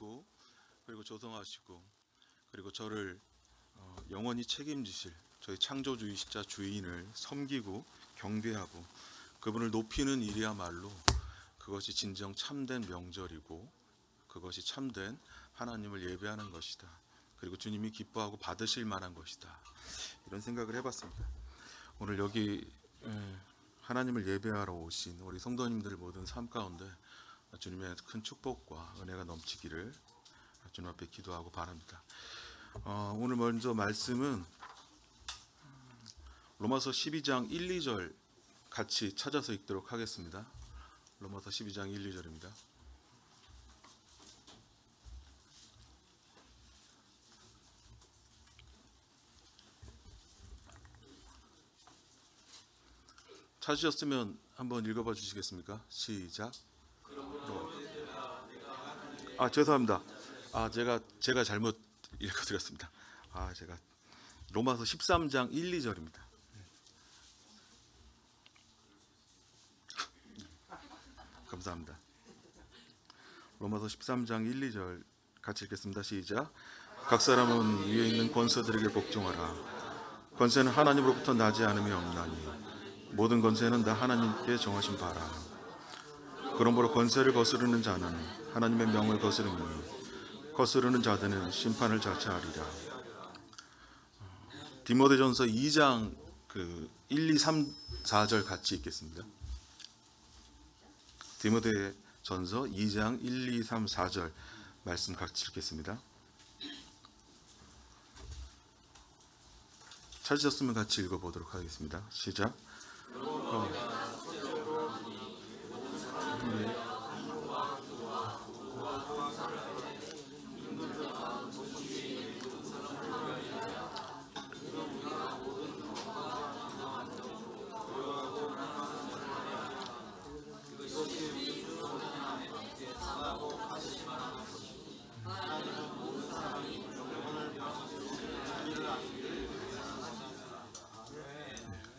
지키시고 그리고 조성하시고 그리고 저를 영원히 책임지실 저희 창조주이시자 주인을 섬기고 경배하고 그분을 높이는 일이야말로 그것이 진정 참된 명절이고 그것이 참된 하나님을 예배하는 것이다. 그리고 주님이 기뻐하고 받으실 만한 것이다. 이런 생각을 해봤습니다. 오늘 여기 하나님을 예배하러 오신 우리 성도님들 모든 삶 가운데 주님의 큰 축복과 은혜가 넘치기를 주님 앞에 기도하고 바랍니다. 오늘 먼저 말씀은 로마서 12장 1, 2절 같이 찾아서 읽도록 하겠습니다. 로마서 12장 1, 2절입니다. 찾으셨으면 한번 읽어봐 주시겠습니까? 시작. 죄송합니다. 제가 잘못 읽어드렸습니다. 제가 로마서 13장 1, 2절입니다. 감사합니다. 로마서 13장 1, 2절 같이 읽겠습니다. 시작. 각 사람은 위에 있는 권세들에게 복종하라. 권세는 하나님으로부터 나지 않음이 없나니 모든 권세는 다 하나님께 정하신 바라. 그러므로 권세를 거스르는 자는 하나님의 명을 거스르니 거스르는 자들은 심판을 자처하리라. 디모데전서 2장 1, 2, 3, 4절 같이 읽겠습니다. 디모데전서 2장 1, 2, 3, 4절 말씀 같이 읽겠습니다. 찾으셨으면 같이 읽어보도록 하겠습니다. 시작.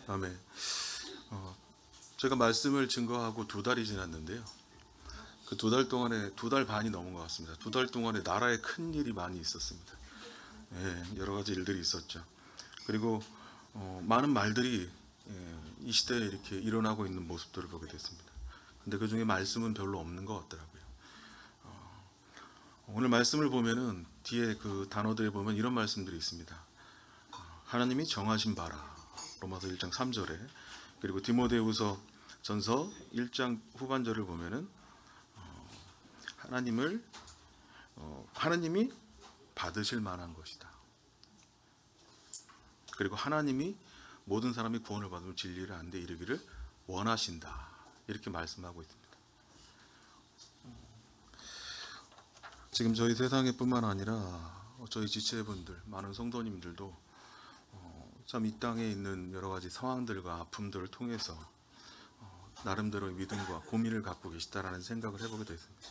아멘. 제가 말씀을 증거하고 2달이 지났는데요. 그 2달 동안에 2달 반이 넘은 것 같습니다. 2달 동안에 나라에 큰 일이 많이 있었습니다. 여러 가지 일들이 있었죠. 그리고 많은 말들이 이 시대에 이렇게 일어나고 있는 모습들을 보게 됐습니다. 근데 그 중에 말씀은 별로 없는 것 같더라고요. 오늘 말씀을 보면은 뒤에 그 단어들에 보면 이런 말씀들이 있습니다. 하나님이 정하신 바라. 로마서 1장 3절에 그리고 디모데후서 전서 1장 후반절을 보면은 하나님이 받으실 만한 것이다. 그리고 하나님이 모든 사람이 구원을 받으면 진리를 안데 이르기를 원하신다. 이렇게 말씀하고 있습니다. 지금 저희 세상에 뿐만 아니라 저희 지체분들, 많은 성도님들도 참 이 땅에 있는 여러 가지 상황들과 아픔들을 통해서 나름대로의 믿음과 고민을 갖고 계시다라는 생각을 해보게 됐습니다.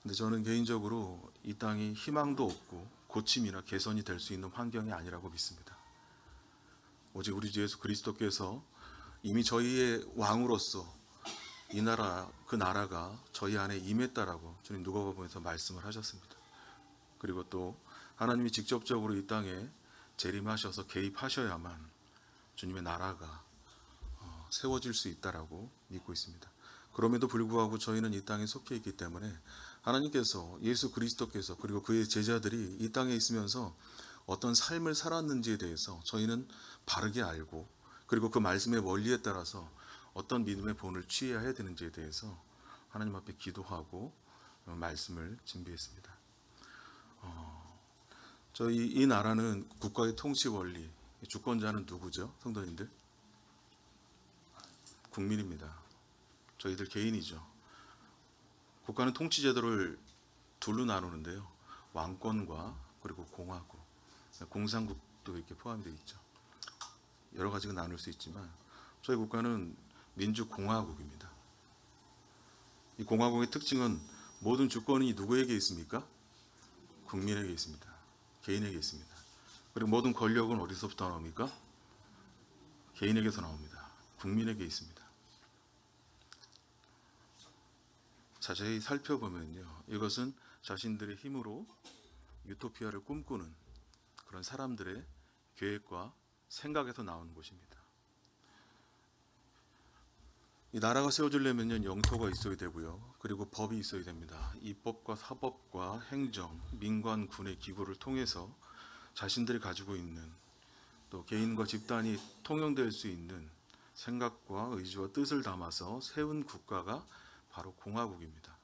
근데 저는 개인적으로 이 땅이 희망도 없고 고침이나 개선이 될 수 있는 환경이 아니라고 믿습니다. 오직 우리 주 예수 그리스도께서 이미 저희의 왕으로서 이 나라, 그 나라가 저희 안에 임했다라고 주님 누가복음에서 말씀을 하셨습니다. 그리고 또 하나님이 직접적으로 이 땅에 재림하셔서 개입하셔야만 주님의 나라가 세워질 수 있다라고 믿고 있습니다. 그럼에도 불구하고 저희는 이 땅에 속해 있기 때문에 하나님께서 예수 그리스도께서 그리고 그의 제자들이 이 땅에 있으면서 어떤 삶을 살았는지에 대해서 저희는 바르게 알고 그리고 그 말씀의 원리에 따라서 어떤 믿음의 본을 취해야 되는지에 대해서 하나님 앞에 기도하고 말씀을 준비했습니다. 저희 이 나라는 국가의 통치 원리, 주권자는 누구죠? 성도님들? 국민입니다. 저희들 개인이죠. 국가는 통치 제도를 둘로 나누는데요. 왕권과 그리고 공화국, 공산국도 이렇게 포함되어 있죠. 여러 가지가 나눌 수 있지만 저희 국가는 민주공화국입니다. 이 공화국의 특징은 모든 주권이 누구에게 있습니까? 국민에게 있습니다. 개인에게 있습니다. 그리고 모든 권력은 어디서부터 나옵니까? 개인에게서 나옵니다. 국민에게 있습니다. 자세히 살펴보면요, 이것은 자신들의 힘으로 유토피아를 꿈꾸는 그런 사람들의 계획과 생각에서 나오는 것입니다. 이 나라가 세워지려면 영토가 있어야 되고요, 그리고 법이 있어야 됩니다. 입법과 사법과 행정, 민관, 군의 기구를 통해서 자신들이 가지고 있는, 또 개인과 집단이 통용될 수 있는 생각과 의지와 뜻을 담아서 세운 국가가 바로 공화국입니다.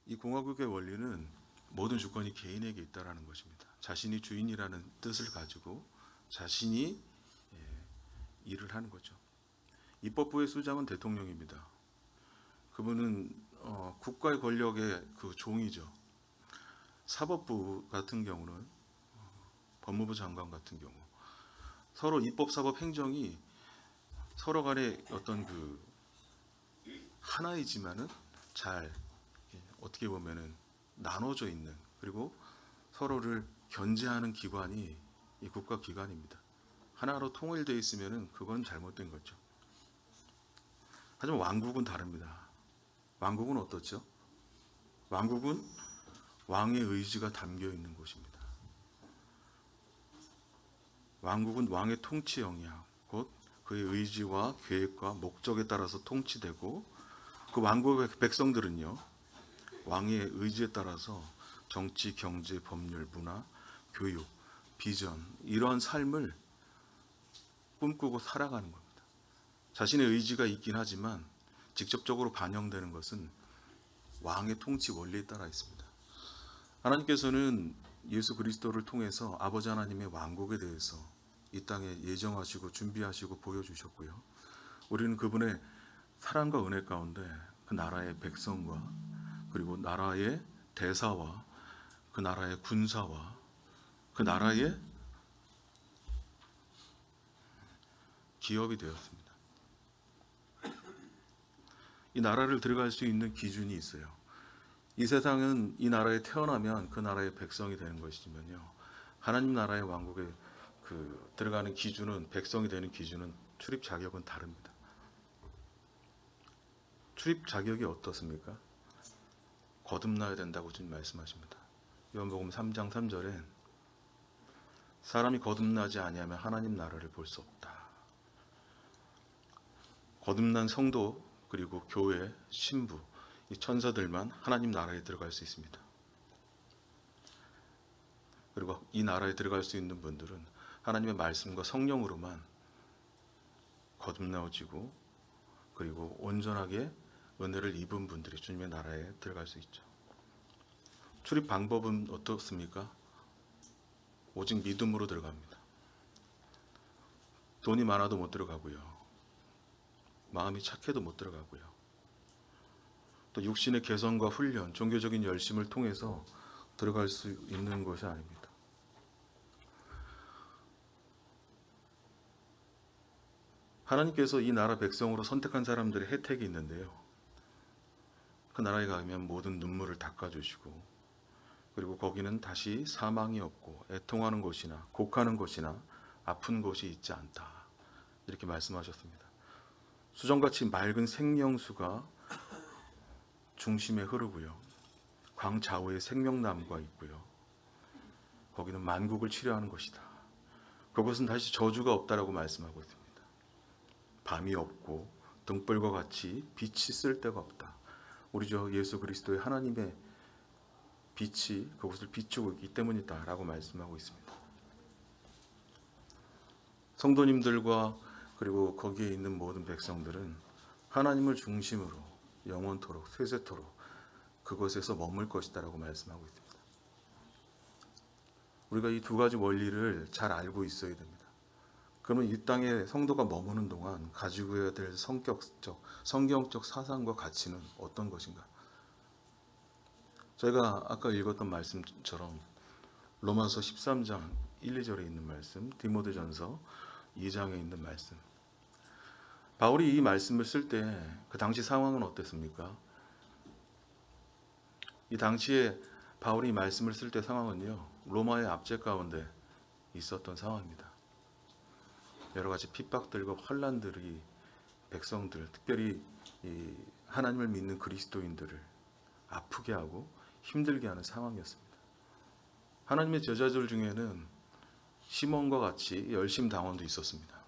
이 공화국의 원리는 모든 주권이 개인에게 있다는 것입니다. 자신이 주인이라는 뜻을 가지고 자신이 일을 하는 거죠. 입법부의 수장은 대통령입니다. 그분은 국가의 권력의 그 종이죠. 사법부 같은 경우는 법무부 장관 같은 경우, 서로 입법, 사법, 행정이 서로 간에 어떤 그 하나이지만은 잘 어떻게 보면은 나눠져 있는, 그리고 서로를 견제하는 기관이 이 국가 기관입니다. 하나로 통일되어 있으면은 그건 잘못된 거죠. 하지만 왕국은 다릅니다. 왕국은 어떻죠? 왕국은 왕의 의지가 담겨 있는 곳입니다. 왕국은 왕의 통치 영역, 곧 그의 의지와 계획과 목적에 따라서 통치되고, 그 왕국의 백성들은요, 왕의 의지에 따라서 정치, 경제, 법률, 문화, 교육, 비전, 이러한 삶을 꿈꾸고 살아가는 겁니다. 자신의 의지가 있긴 하지만 직접적으로 반영되는 것은 왕의 통치 원리에 따라 있습니다. 하나님께서는 예수 그리스도를 통해서 아버지 하나님의 왕국에 대해서 이 땅에 예정하시고 준비하시고 보여주셨고요, 우리는 그분의 사랑과 은혜 가운데 그 나라의 백성과, 그리고 나라의 대사와, 그 나라의 군사와, 그 나라의 기업이 되었습니다. 이 나라를 들어갈 수 있는 기준이 있어요. 이 세상은 이 나라에 태어나면 그 나라의 백성이 되는 것이지만요, 하나님 나라의 왕국에 그 들어가는 기준은, 백성이 되는 기준은, 출입 자격은 다릅니다. 출입 자격이 어떻습니까? 거듭나야 된다고 주님 말씀하십니다. 요한복음 3장 3절에 사람이 거듭나지 아니하면 하나님 나라를 볼 수 없다. 거듭난 성도, 그리고 교회, 신부, 이 천사들만 하나님 나라에 들어갈 수 있습니다. 그리고 이 나라에 들어갈 수 있는 분들은 하나님의 말씀과 성령으로만 거듭나어지고, 그리고 온전하게 은혜를 입은 분들이 주님의 나라에 들어갈 수 있죠. 출입 방법은 어떻습니까? 오직 믿음으로 들어갑니다. 돈이 많아도 못 들어가고요, 마음이 착해도 못 들어가고요, 또 육신의 개성과 훈련, 종교적인 열심을 통해서 들어갈 수 있는 것이 아닙니다. 하나님께서 이 나라 백성으로 선택한 사람들의 혜택이 있는데요, 그 나라에 가면 모든 눈물을 닦아주시고, 그리고 거기는 다시 사망이 없고 애통하는 곳이나 곡하는 곳이나 아픈 곳이 있지 않다, 이렇게 말씀하셨습니다. 수정같이 맑은 생명수가 중심에 흐르고요, 광 좌우에 생명나무가 있고요, 거기는 만국을 치료하는 것이다. 그곳은 다시 저주가 없다라고 말씀하고 있습니다. 밤이 없고 등불과 같이 빛이 쓸 데가 없다. 우리 주 예수 그리스도의 하나님의 빛이 그곳을 비추고 있기 때문이다 라고 말씀하고 있습니다. 성도님들과 그리고 거기에 있는 모든 백성들은 하나님을 중심으로 영원토록 세세토록 그것에서 머물 것이다 라고 말씀하고 있습니다. 우리가 이 두 가지 원리를 잘 알고 있어야 됩니다. 그러면 이 땅에 성도가 머무는 동안 가지고 해야 될 성격적, 성경적 사상과 가치는 어떤 것인가? 저희가 아까 읽었던 말씀처럼 로마서 13장 1, 2절에 있는 말씀, 디모데전서 2장에 있는 말씀, 바울이 이 말씀을 쓸 때 그 당시 상황은 어땠습니까? 이 당시에 바울이 이 말씀을 쓸 때 상황은요, 로마의 압제 가운데 있었던 상황입니다. 여러 가지 핍박들과 환란들이 백성들, 특별히 이 하나님을 믿는 그리스도인들을 아프게 하고 힘들게 하는 상황이었습니다. 하나님의 제자들 중에는 시몬과 같이 열심당원도 있었습니다.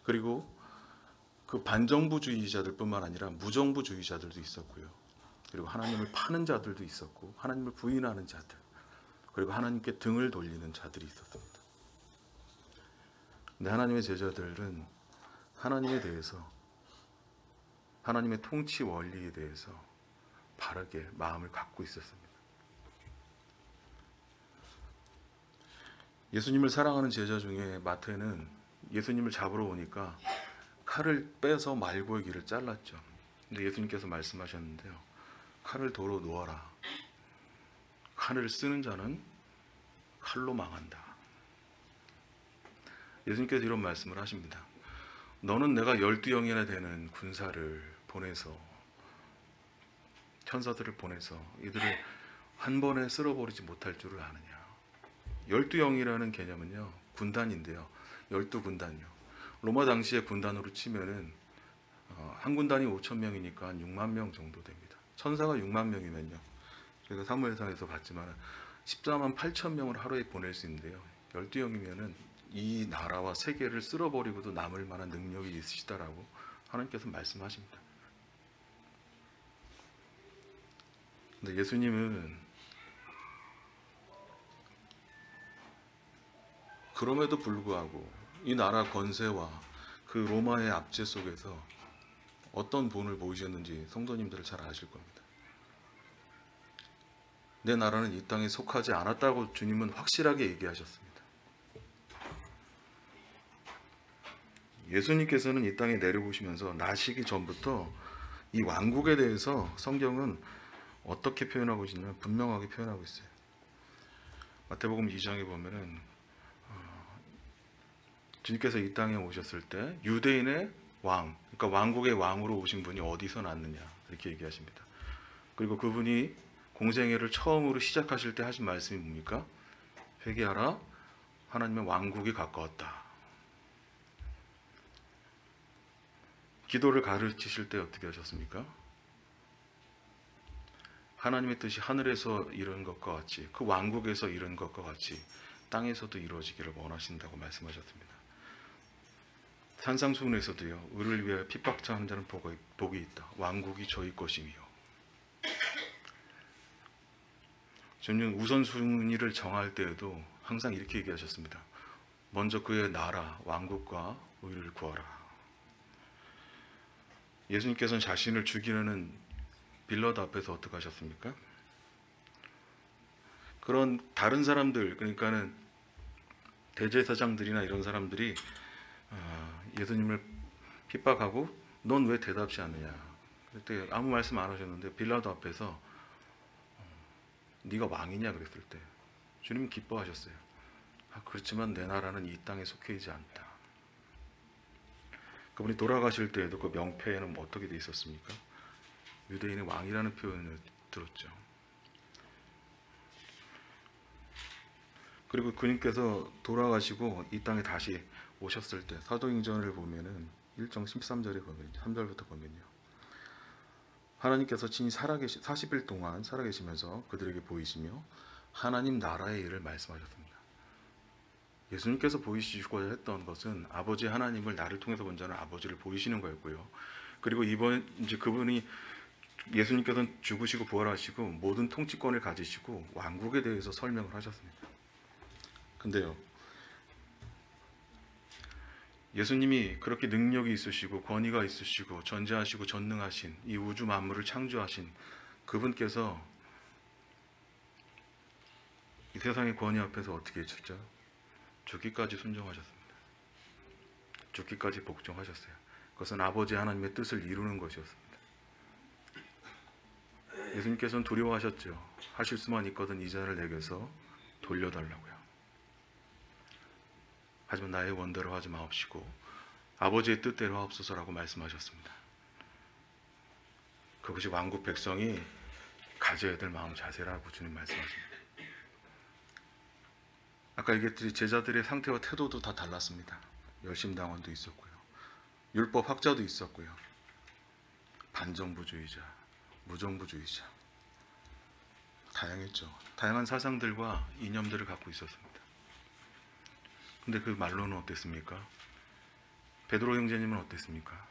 그리고 그 반정부주의자들뿐만 아니라 무정부주의자들도 있었고요. 그리고 하나님을 파는 자들도 있었고, 하나님을 부인하는 자들, 그리고 하나님께 등을 돌리는 자들이 있었습니다. 근데 하나님의 제자들은 하나님에 대해서, 하나님의 통치 원리에 대해서 바르게 마음을 갖고 있었습니다. 예수님을 사랑하는 제자 중에 마태는 예수님을 잡으러 오니까 칼을 빼서 말고의 길을 잘랐죠. 근데 예수님께서 말씀하셨는데요, 칼을 도로 놓아라. 칼을 쓰는 자는 칼로 망한다. 예수님께서 이런 말씀을 하십니다. 너는 내가 12영이나 되는 군사를 보내서, 천사들을 보내서 이들을 한 번에 쓸어버리지 못할 줄을 아느냐. 12영이라는 개념은요, 군단인데요. 12군단이요. 로마 당시의 군단으로 치면은 한 군단이 5,000명이니까 6만 명 정도 됩니다. 천사가 6만 명이면요. 제가 사무엘상에서 봤지만 14만 8천 명을 하루에 보낼 수 있는데요. 12영이면은 이 나라와 세계를 쓸어버리고도 남을 만한 능력이 있으시다라고 하나님께서 말씀하십니다. 근데 예수님은 그럼에도 불구하고 이 나라 권세와 그 로마의 압제 속에서 어떤 본을 보이셨는지 성도님들을 잘 아실 겁니다. 내 나라는 이 땅에 속하지 않았다고 주님은 확실하게 얘기하셨습니다. 예수님께서는 이 땅에 내려오시면서 나시기 전부터 이 왕국에 대해서 성경은 어떻게 표현하고 있냐면 분명하게 표현하고 있어요. 마태복음 2장에 보면은 주님께서 이 땅에 오셨을 때 유대인의 왕, 그러니까 왕국의 왕으로 오신 분이 어디서 났느냐 이렇게 얘기하십니다. 그리고 그분이 공생애를 처음으로 시작하실 때 하신 말씀이 뭡니까? 회개하라, 하나님의 왕국이 가까웠다. 기도를 가르치실 때 어떻게 하셨습니까? 하나님의 뜻이 하늘에서 이룬 것과 같이, 그 왕국에서 이룬 것과 같이 땅에서도 이루어지기를 원하신다고 말씀하셨습니다. 산상수훈에서도요, 의를 위하여 핍박당하는 자는 복이 있다. 왕국이 저희 것이며. 주님은 우선순위를 정할 때에도 항상 이렇게 얘기하셨습니다. 먼저 그의 나라, 왕국과 의를 구하라. 예수님께서는 자신을 죽이려는 빌라도 앞에서 어떻게 하셨습니까? 그런 다른 사람들, 그러니까는 대제사장들이나 이런 사람들이 예수님을 핍박하고 넌 왜 대답지 않느냐. 그때 아무 말씀 안 하셨는데 빌라도 앞에서 네가 왕이냐 그랬을 때 주님은 기뻐하셨어요. 그렇지만 내 나라는 이 땅에 속해 있지 않다. 그분이 돌아가실 때에도 그 명패에는 어떻게 돼 있었습니까? 유대인의 왕이라는 표현을 들었죠. 그리고 그님께서 돌아가시고 이 땅에 다시 오셨을 때 사도행전을 보면은 1장 13절에 보면 3절부터 보면요. 하나님께서 친히 40일 동안 살아계시면서 그들에게 보이시며 하나님 나라의 일을 말씀하셨습니다. 예수님께서 보이시고자 했던 것은 아버지 하나님을 나를 통해서 본 자는 아버지를 보이시는 거였고요. 그리고 이번 이제 그분이 예수님께서는 죽으시고 부활하시고 모든 통치권을 가지시고 왕국에 대해서 설명을 하셨습니다. 근데요, 예수님이 그렇게 능력이 있으시고 권위가 있으시고 전지하시고 전능하신 이 우주 만물을 창조하신 그분께서 이 세상의 권위 앞에서 어떻게 했죠? 죽기까지 순종하셨습니다. 죽기까지 복종하셨어요. 그것은 아버지 하나님의 뜻을 이루는 것이었습니다. 예수님께서는 두려워하셨죠. 하실 수만 있거든 이 잔을 내게서 돌려달라고요. 하지만 나의 원대로 하지 마옵시고 아버지의 뜻대로 하옵소서라고 말씀하셨습니다. 그것이 왕국 백성이 가져야 될 마음 자세라고 주님 말씀하십니다. 아까 얘기했듯이 제자들의 상태와 태도도 다 달랐습니다. 열심당원도 있었고요. 율법 학자도 있었고요. 반정부주의자, 무정부주의자, 다양했죠. 다양한 사상들과 이념들을 갖고 있었습니다. 근데 그 말로는 어땠습니까? 베드로 형제님은 어땠습니까?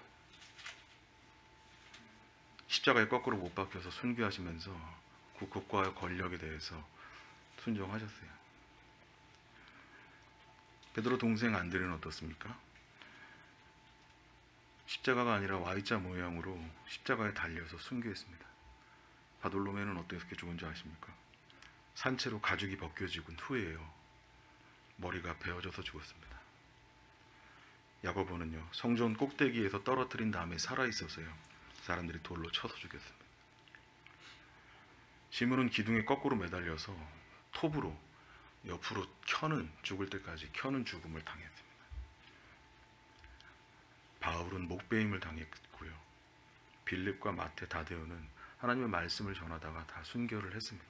십자가에 거꾸로 못 박혀서 순교하시면서 국가 권력에 대해서 순종하셨어요. 베드로 동생 안드레는 어떻습니까? 십자가가 아니라 Y자 모양으로 십자가에 달려서 순교했습니다. 바돌로메는 어떻게 죽은 줄 아십니까? 산채로 가죽이 벗겨지고 후에요. 머리가 베어져서 죽었습니다. 야고보는요, 성전 꼭대기에서 떨어뜨린 다음에 살아있어서요, 사람들이 돌로 쳐서 죽였습니다. 시몬은 기둥에 거꾸로 매달려서 톱으로 옆으로 죽을 때까지 켜는 죽음을 당했습니다. 바울은 목베임을 당했고요. 빌립과 마태, 다데오는 하나님의 말씀을 전하다가 다 순교를 했습니다.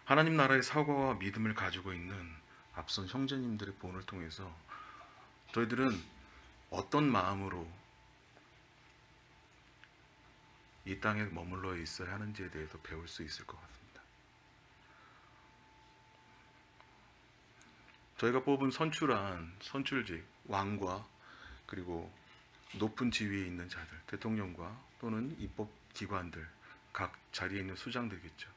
하나님 나라의 사과와 믿음을 가지고 있는 앞선 형제님들의 본을 통해서 저희들은 어떤 마음으로 이 땅에 머물러 있어야 하는지에 대해서 배울 수 있을 것 같습니다. 저희가 뽑은 선출직, 왕과 그리고 높은 지위에 있는 자들, 대통령과 또는 입법기관들, 각 자리에 있는 수장들이겠죠.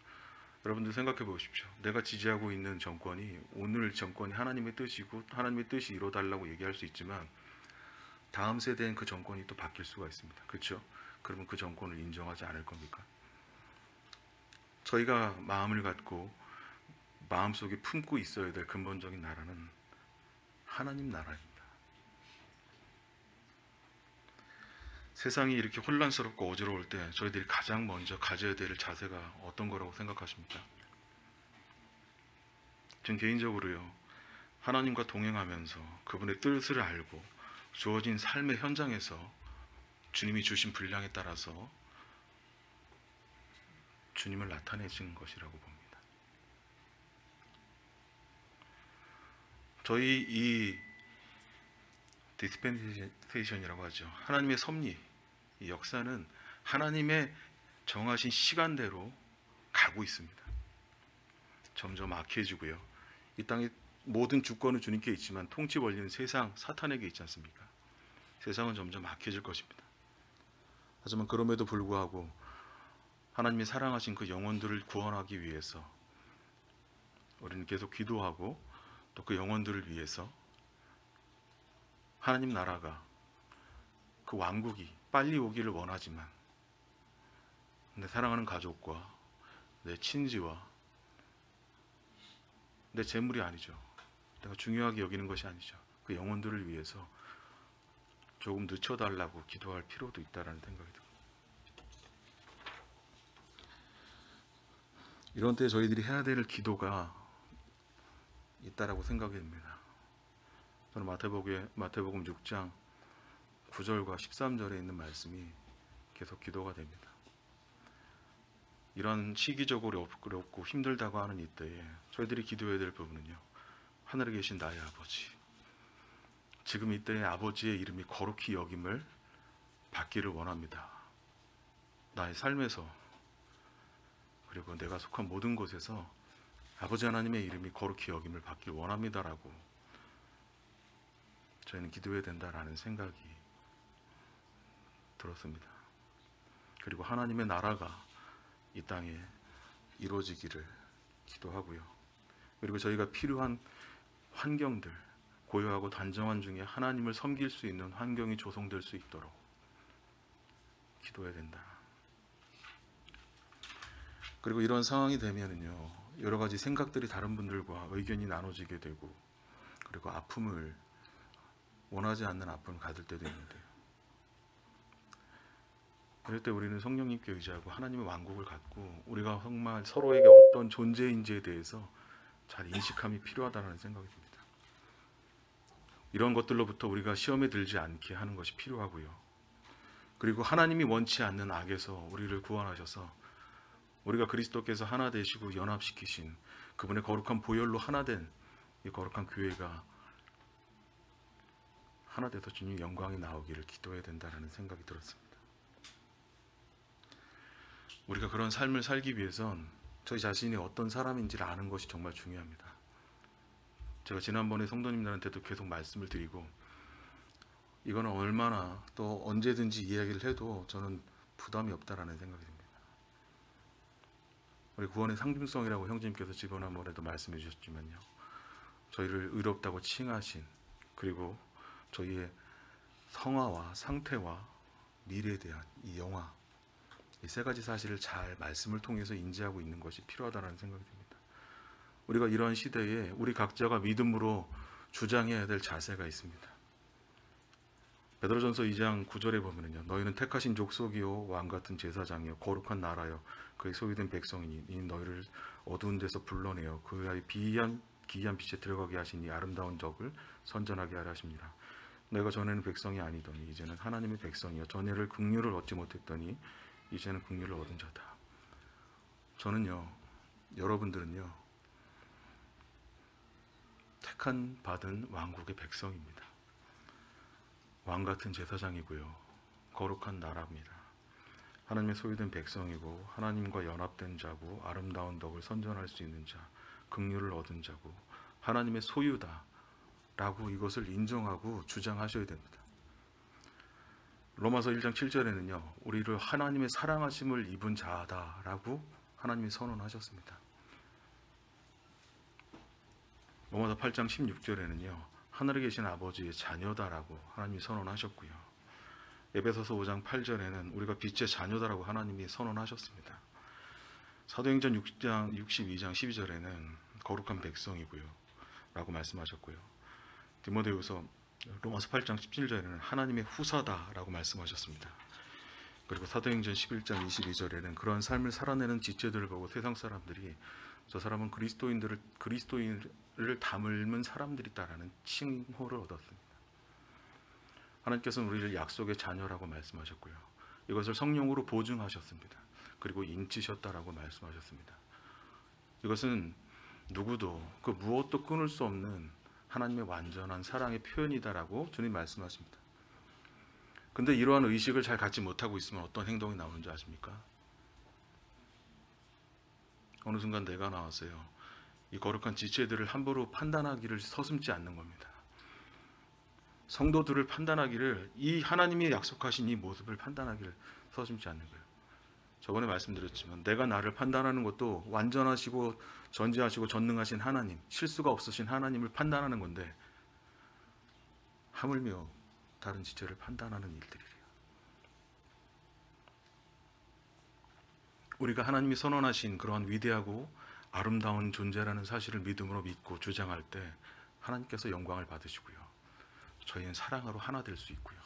여러분들 생각해 보십시오. 내가 지지하고 있는 정권이, 오늘 정권이 하나님의 뜻이고 하나님의 뜻이 이뤄달라고 얘기할 수 있지만 다음 세대엔 그 정권이 또 바뀔 수가 있습니다. 그렇죠? 그러면 그 정권을 인정하지 않을 겁니까? 저희가 마음을 갖고 마음속에 품고 있어야 될 근본적인 나라는 하나님 나라입니다. 세상이 이렇게 혼란스럽고 어지러울 때 저희들이 가장 먼저 가져야 될 자세가 어떤 거라고 생각하십니까? 전 개인적으로요, 하나님과 동행하면서 그분의 뜻을 알고 주어진 삶의 현장에서 주님이 주신 분량에 따라서 주님을 나타내시는 것이라고 봅니다. 저희 이 디스펜세이션이라고 하죠. 하나님의 섭리, 이 역사는 하나님의 정하신 시간대로 가고 있습니다. 점점 악해지고요. 이 땅에 모든 주권은 주님께 있지만 통치 원리는 세상, 사탄에게 있지 않습니까? 세상은 점점 악해질 것입니다. 하지만 그럼에도 불구하고 하나님이 사랑하신 그 영혼들을 구원하기 위해서 우리는 계속 기도하고 또 그 영혼들을 위해서 하나님 나라가, 그 왕국이 빨리 오기를 원하지만 내 사랑하는 가족과 내 친지와 내 재물이 아니죠. 내가 중요하게 여기는 것이 아니죠. 그 영혼들을 위해서 조금 늦춰달라고 기도할 필요도 있다는 생각이 듭니다. 이런 때 저희들이 해야 될 기도가 있다라고 생각이 됩니다. 저는 마태복음 6장 9절과 13절에 있는 말씀이 계속 기도가 됩니다. 이런 시기적으로 어렵고 힘들다고 하는 이때에 저희들이 기도해야 될 부분은요, 하늘에 계신 나의 아버지, 지금 이때에 아버지의 이름이 거룩히 여김을 받기를 원합니다. 나의 삶에서 그리고 내가 속한 모든 곳에서 아버지 하나님의 이름이 거룩히 여김을 받길 원합니다라고 저희는 기도해야 된다라는 생각이 들었습니다. 그리고 하나님의 나라가 이 땅에 이루어지기를 기도하고요. 그리고 저희가 필요한 환경들, 고요하고 단정한 중에 하나님을 섬길 수 있는 환경이 조성될 수 있도록 기도해야 된다. 그리고 이런 상황이 되면은요, 여러 가지 생각들이 다른 분들과 의견이 나눠지게 되고, 그리고 아픔을, 원하지 않는 아픔을 가질 때도 있는데요. 그럴 때 우리는 성령님께 의지하고 하나님의 왕국을 갖고 우리가 정말 서로에게 어떤 존재인지에 대해서 잘 인식함이 필요하다는 생각이 듭니다. 이런 것들로부터 우리가 시험에 들지 않게 하는 것이 필요하고요. 그리고 하나님이 원치 않는 악에서 우리를 구원하셔서 우리가 그리스도께서 하나 되시고 연합시키신 그분의 거룩한 보혈로 하나 된 이 거룩한 교회가 하나 돼서 주님 영광이 나오기를 기도해야 된다는 생각이 들었습니다. 우리가 그런 삶을 살기 위해선 저희 자신이 어떤 사람인지를 아는 것이 정말 중요합니다. 제가 지난번에 성도님들한테도 계속 말씀을 드리고, 이거는 얼마나 또 언제든지 이야기를 해도 저는 부담이 없다라는 생각이 듭니다. 우리 구원의 상징성이라고 형제님께서 지난번에도 말씀해 주셨지만요, 저희를 의롭다고 칭하신, 그리고 저희의 성화와 상태와 미래에 대한 이 영화, 이 세 가지 사실을 잘 말씀을 통해서 인지하고 있는 것이 필요하다는 생각이 듭니다. 우리가 이러한 시대에 우리 각자가 믿음으로 주장해야 될 자세가 있습니다. 베드로전서 2장 9절에 보면요, 너희는 택하신 족속이요 왕 같은 제사장이요 거룩한 나라요 그의 소유된 백성이니 이 너희를 어두운 데서 불러내어 그의 기이한 빛에 들어가게 하신 이 아름다운 적을 선전하게 하려 하십니다. 내가 전에는 백성이 아니더니 이제는 하나님의 백성이요 전에를 긍휼을 얻지 못했더니 이제는 긍휼을 얻은 자다. 저는요, 여러분들은요, 택한 받은 왕국의 백성입니다. 왕 같은 제사장이고요, 거룩한 나라입니다. 하나님의 소유된 백성이고 하나님과 연합된 자고 아름다운 덕을 선전할 수 있는 자, 긍휼을 얻은 자고 하나님의 소유다 라고 이것을 인정하고 주장하셔야 됩니다. 로마서 1장 7절에는요, 우리를 하나님의 사랑하심을 입은 자다라고 하나님이 선언하셨습니다. 로마서 8장 16절에는요, 하늘에 계신 아버지의 자녀다라고 하나님이 선언하셨고요. 에베소서 5장 8절에는 우리가 빛의 자녀다라고 하나님이 선언하셨습니다. 사도행전 6장 62장 12절에는 거룩한 백성이고요 라고 말씀하셨고요. 디모데후서 로마서 8장 17절에는 하나님의 후사다라고 말씀하셨습니다. 그리고 사도행전 11장 22절에는 그런 삶을 살아내는 지체들을 보고 세상 사람들이 저 사람은 그리스도인을 닮은 사람들이다라는 칭호를 얻었습니다. 하나님께서는 우리를 약속의 자녀라고 말씀하셨고요, 이것을 성령으로 보증하셨습니다. 그리고 인치셨다라고 말씀하셨습니다. 이것은 누구도 그 무엇도 끊을 수 없는 하나님의 완전한 사랑의 표현이다라고 주님 말씀하십니다. 근데 이러한 의식을 잘 갖지 못하고 있으면 어떤 행동이 나오는지 아십니까? 어느 순간 내가 나와서요, 이 거룩한 지체들을 함부로 판단하기를 서슴지 않는 겁니다. 성도들을 판단하기를, 이 하나님이 약속하신 이 모습을 판단하기를 서슴지 않는 거예요. 저번에 말씀드렸지만 내가 나를 판단하는 것도 완전하시고 전지하시고 전능하신 하나님, 실수가 없으신 하나님을 판단하는 건데 하물며 다른 지체를 판단하는 일들이래요. 우리가 하나님이 선언하신 그러한 위대하고 아름다운 존재라는 사실을 믿음으로 믿고 주장할 때 하나님께서 영광을 받으시고요, 저희는 사랑으로 하나 될 수 있고요,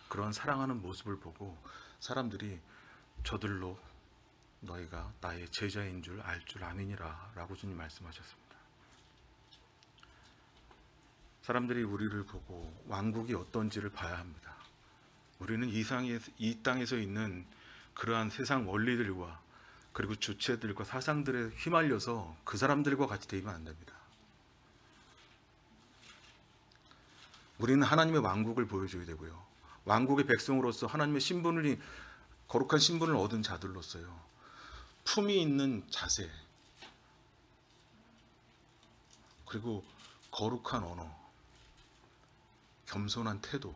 그런 사랑하는 모습을 보고 사람들이 저들로 너희가 나의 제자인 줄 알 줄 아니니라 라고 주님 말씀하셨습니다. 사람들이 우리를 보고 왕국이 어떤지를 봐야 합니다. 우리는 이 땅에서 있는 그러한 세상 원리들과 그리고 주체들과 사상들에 휘말려서 그 사람들과 같이 되면 안 됩니다. 우리는 하나님의 왕국을 보여줘야 되고요, 왕국의 백성으로서 하나님의 신분을, 거룩한 신분을 얻은 자들로서요, 품이 있는 자세, 그리고 거룩한 언어, 겸손한 태도,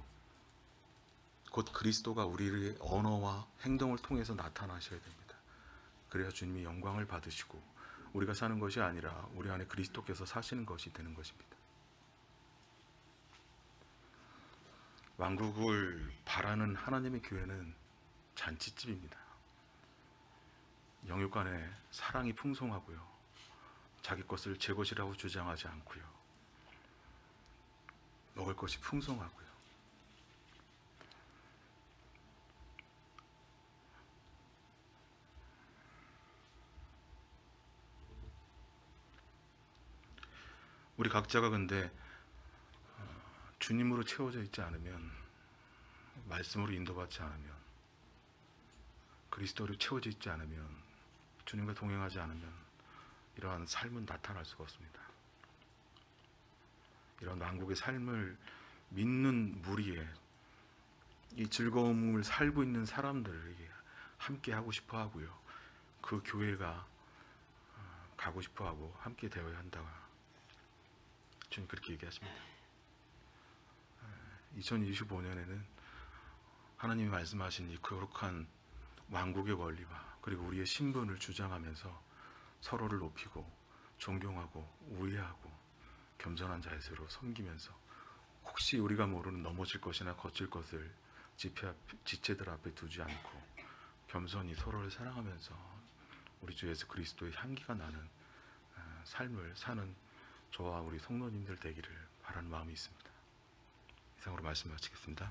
곧 그리스도가 우리의 언어와 행동을 통해서 나타나셔야 됩니다. 그래야 주님이 영광을 받으시고 우리가 사는 것이 아니라 우리 안에 그리스도께서 사시는 것이 되는 것입니다. 왕국을 바라는 하나님의 교회는 잔치집입니다. 영육 간에 사랑이 풍성하고요, 자기 것을 제 것이라고 주장하지 않고요, 먹을 것이 풍성하고요. 우리 각자가 근데 주님으로 채워져 있지 않으면, 말씀으로 인도받지 않으면, 그리스도로 채워져 있지 않으면, 주님과 동행하지 않으면 이러한 삶은 나타날 수가 없습니다. 이런 왕국의 삶을 믿는 무리에 이 즐거움을 살고 있는 사람들에게 함께 하고 싶어 하고요, 그 교회가 가고 싶어하고 함께 되어야 한다. 주님 그렇게 얘기하십니다. 2025년에는 하나님이 말씀하신 이 거룩한 왕국의 원리와 그리고 우리의 신분을 주장하면서 서로를 높이고 존경하고 우애하고 겸손한 자세로 섬기면서 혹시 우리가 모르는 넘어질 것이나 거칠 것을 지체들 앞에 두지 않고 겸손히 서로를 사랑하면서 우리 주 예수 그리스도의 향기가 나는 삶을 사는 저와 우리 성도님들 되기를 바라는 마음이 있습니다. 이상으로 말씀 마치겠습니다.